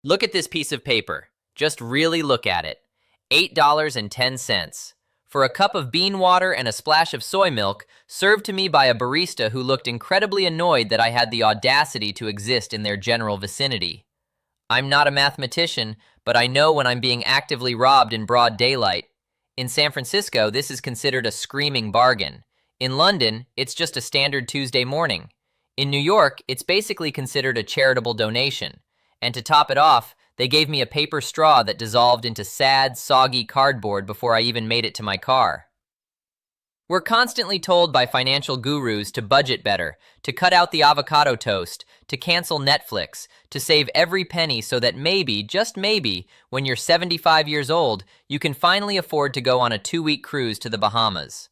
Look at this piece of paper. Just really look at it. $8.10. For a cup of bean water and a splash of soy milk, served to me by a barista who looked incredibly annoyed that I had the audacity to exist in their general vicinity. I'm not a mathematician, but I know when I'm being actively robbed in broad daylight. In San Francisco, this is considered a screaming bargain. In London, it's just a standard Tuesday morning. In New York, it's basically considered a charitable donation. And to top it off, they gave me a paper straw that dissolved into sad, soggy cardboard before I even made it to my car. We're constantly told by financial gurus to budget better, to cut out the avocado toast, to cancel Netflix, to save every penny so that maybe, just maybe, when you're 75 years old, you can finally afford to go on a 2-week cruise to the Bahamas.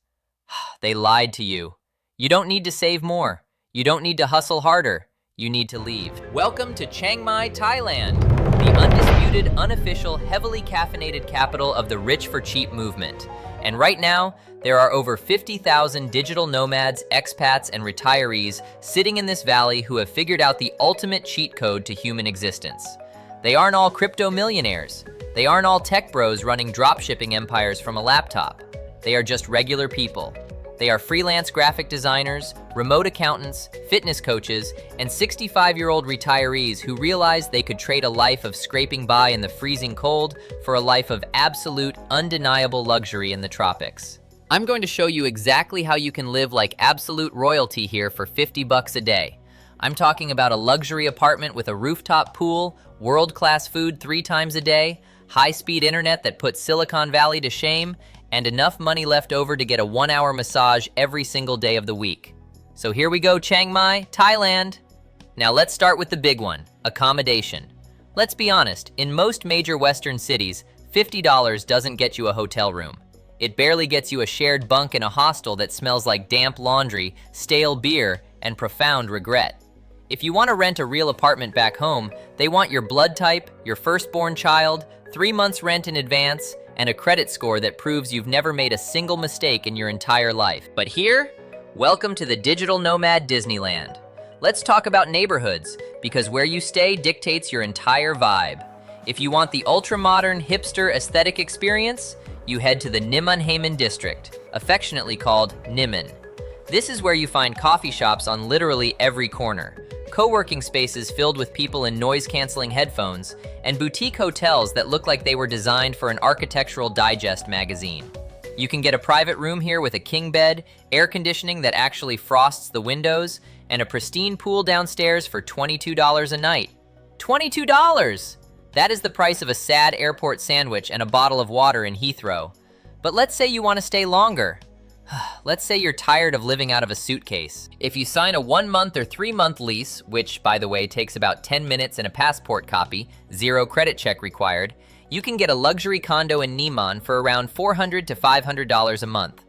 They lied to you. You don't need to save more. You don't need to hustle harder. You need to leave. Welcome to Chiang Mai, Thailand, the undisputed, unofficial, heavily caffeinated capital of the rich for cheap movement. And right now, there are over 50,000 digital nomads, expats, and retirees sitting in this valley who have figured out the ultimate cheat code to human existence. They aren't all crypto millionaires. They aren't all tech bros running dropshipping empires from a laptop. They are just regular people. They are freelance graphic designers, remote accountants, fitness coaches, and 65-year-old retirees who realized they could trade a life of scraping by in the freezing cold for a life of absolute, undeniable luxury in the tropics. I'm going to show you exactly how you can live like absolute royalty here for $50 a day. I'm talking about a luxury apartment with a rooftop pool, world-class food 3 times a day, high-speed internet that puts Silicon Valley to shame, and enough money left over to get a 1-hour massage every single day of the week. So here we go, Chiang Mai, Thailand. Now let's start with the big one, accommodation. Let's be honest, in most major Western cities, $50 doesn't get you a hotel room. It barely gets you a shared bunk in a hostel that smells like damp laundry, stale beer, and profound regret. If you want to rent a real apartment back home, they want your blood type, your firstborn child, 3 months rent in advance, and a credit score that proves you've never made a single mistake in your entire life. But here, welcome to the digital nomad Disneyland. Let's talk about neighborhoods, because where you stay dictates your entire vibe. If you want the ultra-modern, hipster aesthetic experience, you head to the Nimman district, affectionately called Nimman. This is where you find coffee shops on literally every corner, co-working spaces filled with people in noise-canceling headphones, and boutique hotels that look like they were designed for an Architectural Digest magazine. You can get a private room here with a king bed, air conditioning that actually frosts the windows, and a pristine pool downstairs for $22 a night. $22! That is the price of a sad airport sandwich and a bottle of water in Heathrow. But let's say you want to stay longer. Let's say you're tired of living out of a suitcase. If you sign a 1-month or 3-month lease, which, by the way, takes about 10 minutes and a passport copy, 0 credit check required, you can get a luxury condo in Nimman for around $400 to $500 a month.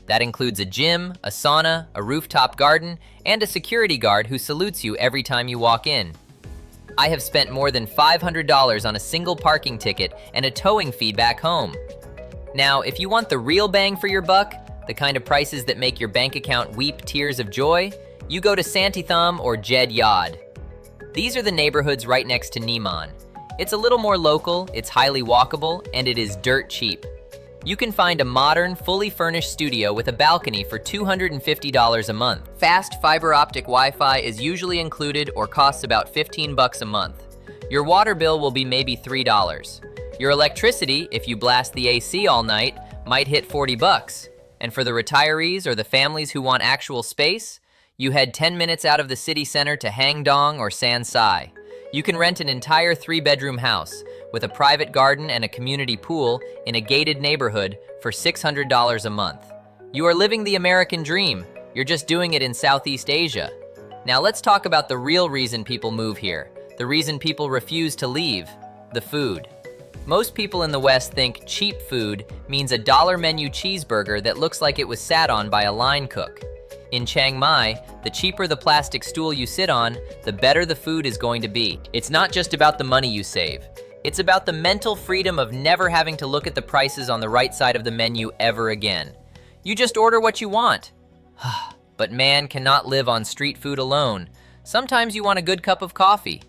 That includes a gym, a sauna, a rooftop garden, and a security guard who salutes you every time you walk in. I have spent more than $500 on a single parking ticket and a towing fee back home. Now, if you want the real bang for your buck, the kind of prices that make your bank account weep tears of joy, you go to Santitham or Jed Yad. These are the neighborhoods right next to Nimman. It's a little more local, it's highly walkable, and it is dirt cheap. You can find a modern, fully furnished studio with a balcony for $250 a month. Fast fiber optic Wi-Fi is usually included or costs about $15 a month. Your water bill will be maybe $3. Your electricity, if you blast the AC all night, might hit $40. And for the retirees or the families who want actual space, you head 10 minutes out of the city center to Hang Dong or San Sai. You can rent an entire 3-bedroom house with a private garden and a community pool in a gated neighborhood for $600 a month. You are living the American dream. You're just doing it in Southeast Asia. Now let's talk about the real reason people move here, the reason people refuse to leave: the food. Most people in the West think cheap food means a $1 menu cheeseburger that looks like it was sat on by a line cook. In Chiang Mai, the cheaper the plastic stool you sit on, the better the food is going to be. It's not just about the money you save. It's about the mental freedom of never having to look at the prices on the right side of the menu ever again. You just order what you want. But man cannot live on street food alone. Sometimes you want a good cup of coffee.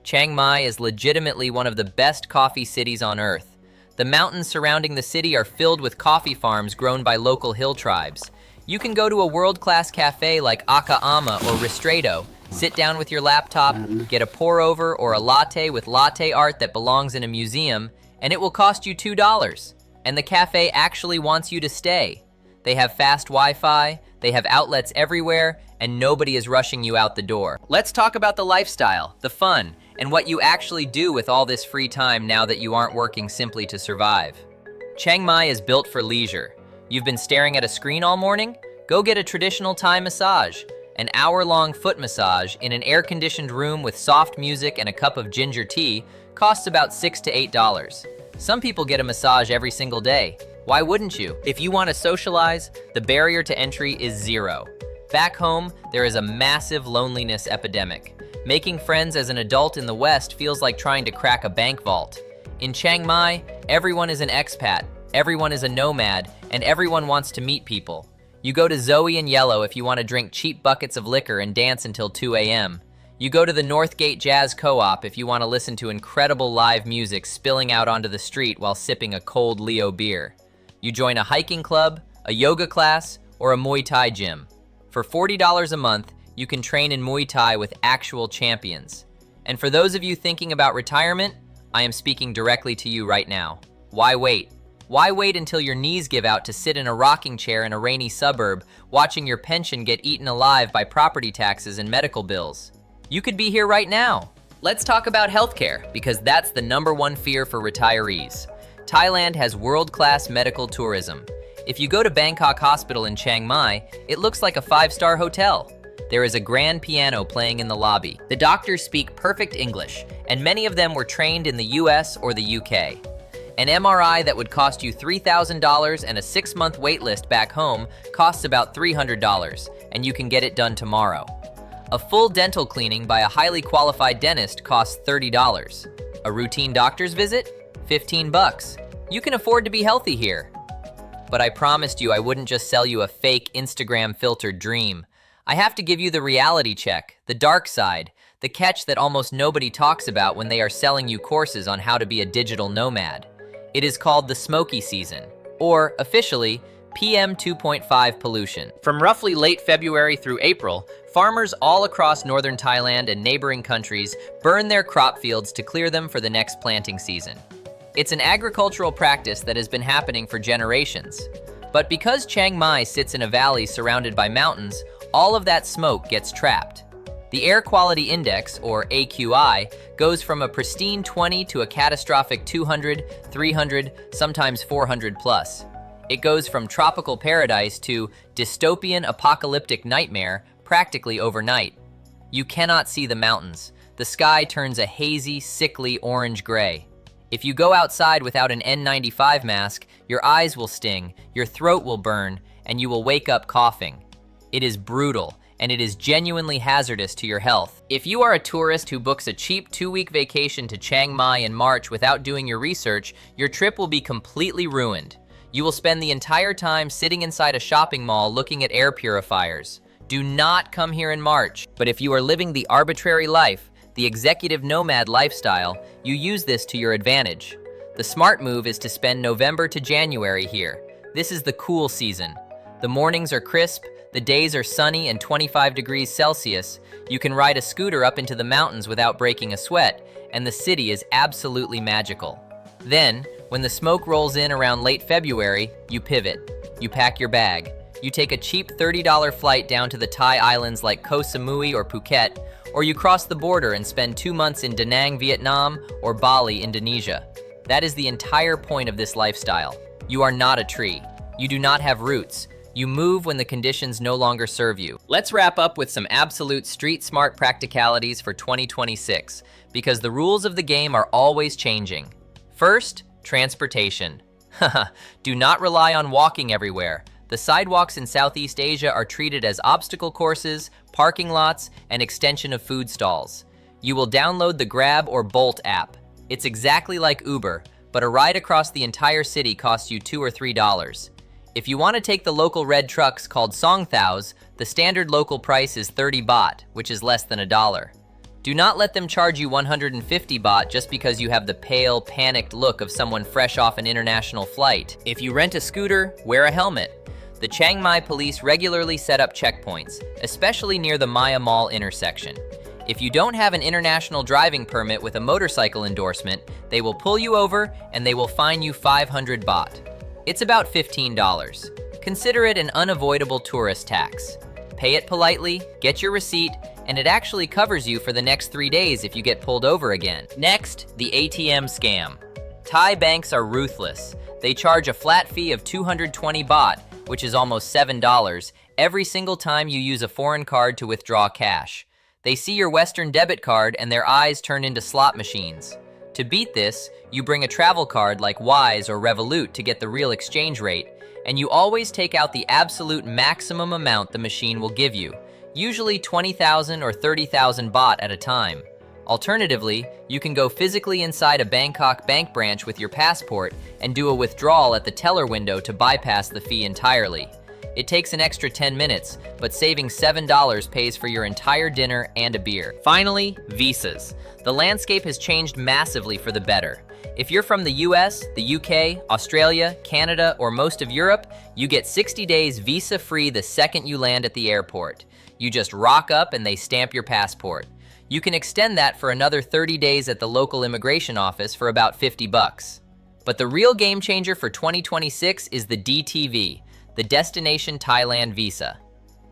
Chiang Mai is legitimately one of the best coffee cities on earth. The mountains surrounding the city are filled with coffee farms grown by local hill tribes. You can go to a world-class cafe like Aka Ama or Ristretto, sit down with your laptop, get a pour-over or a latte with latte art that belongs in a museum, and it will cost you $2. And the cafe actually wants you to stay. They have fast Wi-Fi, they have outlets everywhere, and nobody is rushing you out the door. Let's talk about the lifestyle, the fun, and what you actually do with all this free time now that you aren't working simply to survive. Chiang Mai is built for leisure. You've been staring at a screen all morning? Go get a traditional Thai massage. An hour-long foot massage in an air-conditioned room with soft music and a cup of ginger tea costs about $6 to $8. Some people get a massage every single day. Why wouldn't you? If you want to socialize, the barrier to entry is zero. Back home, there is a massive loneliness epidemic. Making friends as an adult in the West feels like trying to crack a bank vault. In Chiang Mai, everyone is an expat, everyone is a nomad, and everyone wants to meet people. You go to Zoe and Yellow if you want to drink cheap buckets of liquor and dance until 2 a.m. You go to the Northgate Jazz Co-op if you want to listen to incredible live music spilling out onto the street while sipping a cold Leo beer. You join a hiking club, a yoga class, or a Muay Thai gym. For $40 a month, you can train in Muay Thai with actual champions. And for those of you thinking about retirement, I am speaking directly to you right now. Why wait? Why wait until your knees give out to sit in a rocking chair in a rainy suburb, watching your pension get eaten alive by property taxes and medical bills? You could be here right now. Let's talk about healthcare, because that's the #1 fear for retirees. Thailand has world-class medical tourism. If you go to Bangkok Hospital in Chiang Mai, it looks like a 5-star hotel. There is a grand piano playing in the lobby. The doctors speak perfect English, and many of them were trained in the US or the UK. An MRI that would cost you $3,000 and a 6-month waitlist back home costs about $300, and you can get it done tomorrow. A full dental cleaning by a highly qualified dentist costs $30. A routine doctor's visit? $15. You can afford to be healthy here. But I promised you I wouldn't just sell you a fake Instagram-filtered dream. I have to give you the reality check, the dark side, the catch that almost nobody talks about when they are selling you courses on how to be a digital nomad. It is called the Smoky season, or officially, PM 2.5 pollution. From roughly late February through April, farmers all across northern Thailand and neighboring countries burn their crop fields to clear them for the next planting season. It's an agricultural practice that has been happening for generations. But because Chiang Mai sits in a valley surrounded by mountains, all of that smoke gets trapped. The Air Quality Index, or AQI, goes from a pristine 20 to a catastrophic 200, 300, sometimes 400 plus. It goes from tropical paradise to dystopian apocalyptic nightmare practically overnight. You cannot see the mountains. The sky turns a hazy, sickly orange-gray. If you go outside without an N95 mask, your eyes will sting, your throat will burn, and you will wake up coughing. It is brutal, and it is genuinely hazardous to your health. If you are a tourist who books a cheap 2-week vacation to Chiang Mai in March without doing your research, your trip will be completely ruined. You will spend the entire time sitting inside a shopping mall looking at air purifiers. Do not come here in March. But if you are living the arbitrary life, the executive nomad lifestyle, you use this to your advantage. The smart move is to spend November to January here. This is the cool season. The mornings are crisp, the days are sunny and 25 degrees Celsius. You can ride a scooter up into the mountains without breaking a sweat, and the city is absolutely magical. Then, when the smoke rolls in around late February, you pivot. You pack your bag. You take a cheap $30 flight down to the Thai islands like Koh Samui or Phuket, or you cross the border and spend 2 months in Da Nang, Vietnam, or Bali, Indonesia. That is the entire point of this lifestyle. You are not a tree. You do not have roots. You move when the conditions no longer serve you. Let's wrap up with some absolute street-smart practicalities for 2026, because the rules of the game are always changing. First, transportation. Do not rely on walking everywhere. The sidewalks in Southeast Asia are treated as obstacle courses, parking lots, and extension of food stalls. You will download the Grab or Bolt app. It's exactly like Uber, but a ride across the entire city costs you $2 or $3. If you want to take the local red trucks called Songthaews, the standard local price is 30 baht, which is less than $1. Do not let them charge you 150 baht just because you have the pale, panicked look of someone fresh off an international flight. If you rent a scooter, wear a helmet. The Chiang Mai police regularly set up checkpoints, especially near the Maya Mall intersection. If you don't have an international driving permit with a motorcycle endorsement, they will pull you over and they will fine you 500 baht. It's about $15. Consider it an unavoidable tourist tax. Pay it politely, get your receipt, and it actually covers you for the next 3 days if you get pulled over again. Next, the ATM scam. Thai banks are ruthless. They charge a flat fee of 220 baht, which is almost $7, every single time you use a foreign card to withdraw cash. They see your Western debit card and their eyes turn into slot machines. To beat this, you bring a travel card like Wise or Revolut to get the real exchange rate, and you always take out the absolute maximum amount the machine will give you, usually 20,000 or 30,000 baht at a time. Alternatively, you can go physically inside a Bangkok bank branch with your passport and do a withdrawal at the teller window to bypass the fee entirely. It takes an extra 10 minutes, but saving $7 pays for your entire dinner and a beer. Finally, visas. The landscape has changed massively for the better. If you're from the US, the UK, Australia, Canada, or most of Europe, you get 60 days visa-free the second you land at the airport. You just rock up and they stamp your passport. You can extend that for another 30 days at the local immigration office for about 50 bucks. But the real game changer for 2026 is the DTV, the Destination Thailand Visa.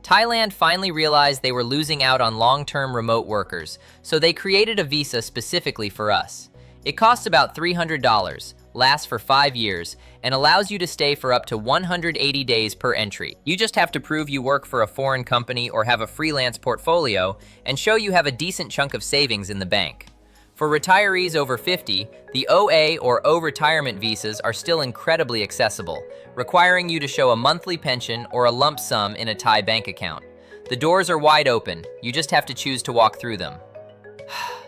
Thailand finally realized they were losing out on long-term remote workers, so they created a visa specifically for us. It costs about $300, lasts for 5 years, and allows you to stay for up to 180 days per entry. You just have to prove you work for a foreign company or have a freelance portfolio and show you have a decent chunk of savings in the bank. For retirees over 50, the OA or O retirement visas are still incredibly accessible, requiring you to show a monthly pension or a lump sum in a Thai bank account. The doors are wide open, you just have to choose to walk through them.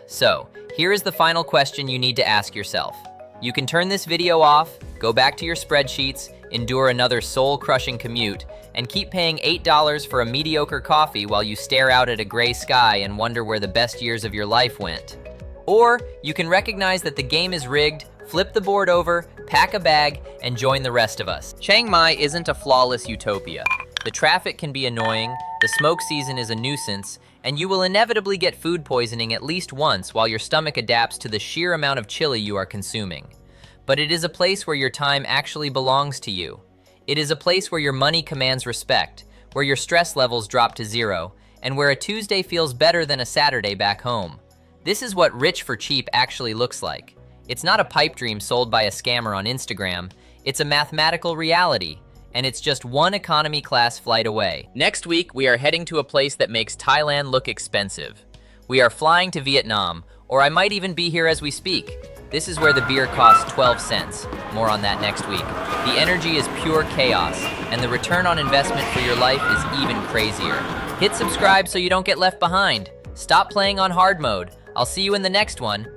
So, here is the final question you need to ask yourself. You can turn this video off, go back to your spreadsheets, endure another soul-crushing commute, and keep paying $8 for a mediocre coffee while you stare out at a gray sky and wonder where the best years of your life went. Or you can recognize that the game is rigged, flip the board over, pack a bag, and join the rest of us. Chiang Mai isn't a flawless utopia. The traffic can be annoying, the smoke season is a nuisance, and you will inevitably get food poisoning at least once while your stomach adapts to the sheer amount of chili you are consuming. But it is a place where your time actually belongs to you. It is a place where your money commands respect, where your stress levels drop to zero, and where a Tuesday feels better than a Saturday back home. This is what rich for cheap actually looks like. It's not a pipe dream sold by a scammer on Instagram, it's a mathematical reality, and it's just one economy class flight away. Next week, we are heading to a place that makes Thailand look expensive. We are flying to Vietnam, or I might even be here as we speak. This is where the beer costs 12 cents. More on that next week. The energy is pure chaos, and the return on investment for your life is even crazier. Hit subscribe so you don't get left behind. Stop playing on hard mode. I'll see you in the next one.